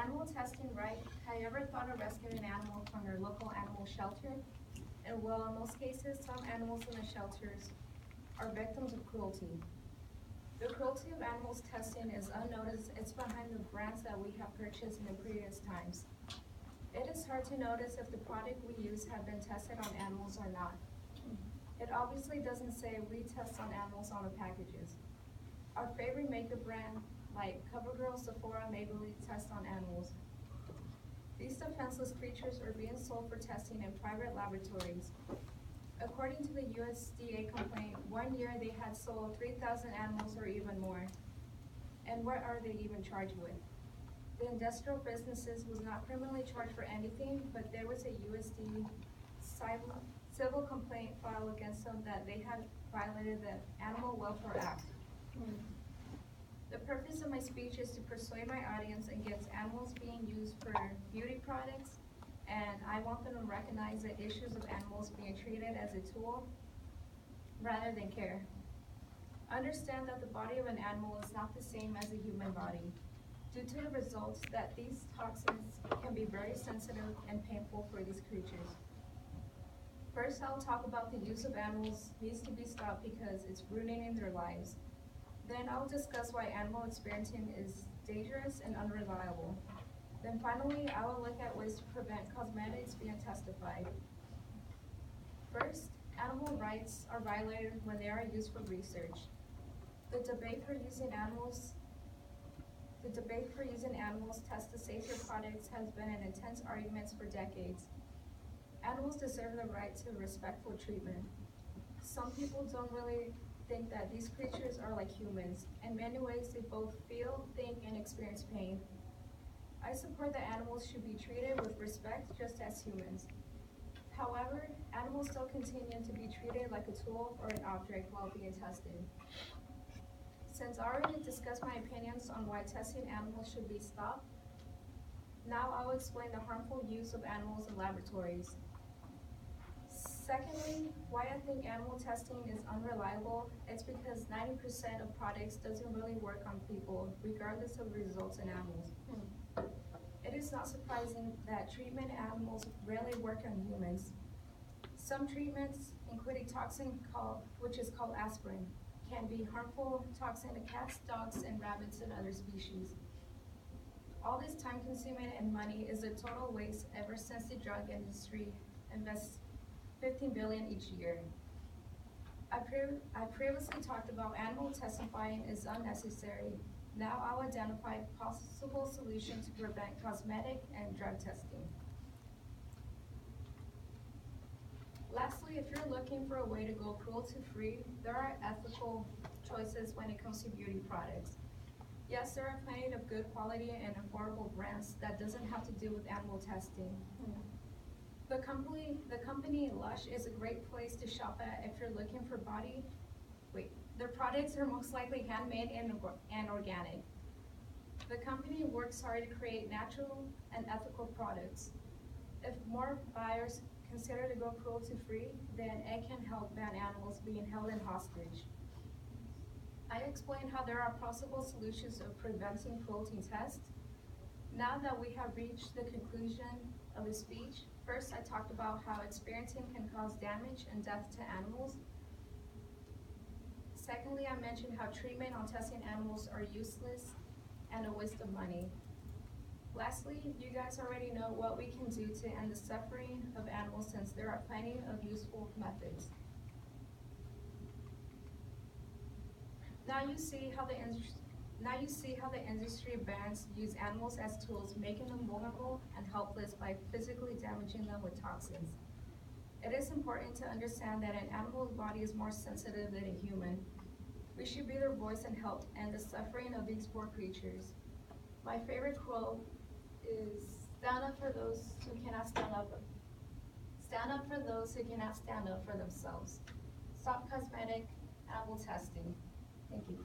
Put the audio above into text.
animal testing right? Have you ever thought of rescuing an animal from your local animal shelter? And well, in most cases, some animals in the shelters are victims of cruelty. The cruelty of animals testing is unnoticed. It's behind the brands that we have purchased in the previous times. It is hard to notice if the product we use have been tested on animals or not. It obviously doesn't say we test on animals on the packages. Our favorite makeup brand, like CoverGirl, Sephora, Maybelline, test on animals. These defenseless creatures are being sold for testing in private laboratories. According to the USDA complaint, 1 year they had sold 3,000 animals or even more. And what are they even charged with? The industrial businesses was not criminally charged for anything, but there was a USDA civil complaint filed against them that they had violated the Animal Welfare Act. The purpose of my speech is to persuade my audience against animals being used for beauty products, and I want them to recognize the issues of animals being treated as a tool rather than care. Understand that the body of an animal is not the same as a human body, due to the results that these toxins can be very sensitive and painful for these creatures. First, I'll talk about the use of animals needs to be stopped because it's ruining their lives. Then I'll discuss why animal experimenting is dangerous and unreliable. Then finally, I will look at ways to prevent cosmetics being testified. First, animal rights are violated when they are used for research. The debate for using animals test to safety of products has been an intense argument for decades. Animals deserve the right to respectful treatment. Some people don't really think that these creatures are like humans. In many ways, they both feel, think, and experience pain. I support that animals should be treated with respect just as humans. However, animals still continue to be treated like a tool or an object while being tested. Since I already discussed my opinions on why testing animals should be stopped, now I'll explain the harmful use of animals in laboratories. Secondly, why I think animal testing is unreliable, it's because 90% of products doesn't really work on people, regardless of results in animals. It is not surprising that treatment animals rarely work on humans. Some treatments, including toxin which is called aspirin, can be harmful toxin to cats, dogs, and rabbits and other species. All this time consuming and money is a total waste ever since the drug industry invests $15 billion each year. I previously talked about animal testifying is unnecessary. Now I'll identify possible solutions to prevent cosmetic and drug testing. Lastly, if you're looking for a way to go cruelty-free, there are ethical choices when it comes to beauty products. Yes, there are plenty of good quality and affordable brands that doesn't have to do with animal testing. The company Lush is a great place to shop at if you're looking for their products are most likely handmade and organic. The company works hard to create natural and ethical products. If more buyers consider to go cruelty-free, then it can help ban animals being held in hostage. I explained how there are possible solutions of preventing cruelty tests. Now that we have reached the conclusion of the speech, first I talked about how experimenting can cause damage and death to animals. Secondly, I mentioned how treatment on testing animals are useless and a waste of money. Lastly, you guys already know what we can do to end the suffering of animals since there are plenty of useful methods. Now you see how the industry brands use animals as tools, making them vulnerable and helpless by physically damaging them with toxins. It is important to understand that an animal's body is more sensitive than a human. We should be their voice and help end the suffering of these poor creatures. My favorite quote is, stand up for those who cannot stand up for themselves. Stop cosmetic animal testing. Thank you.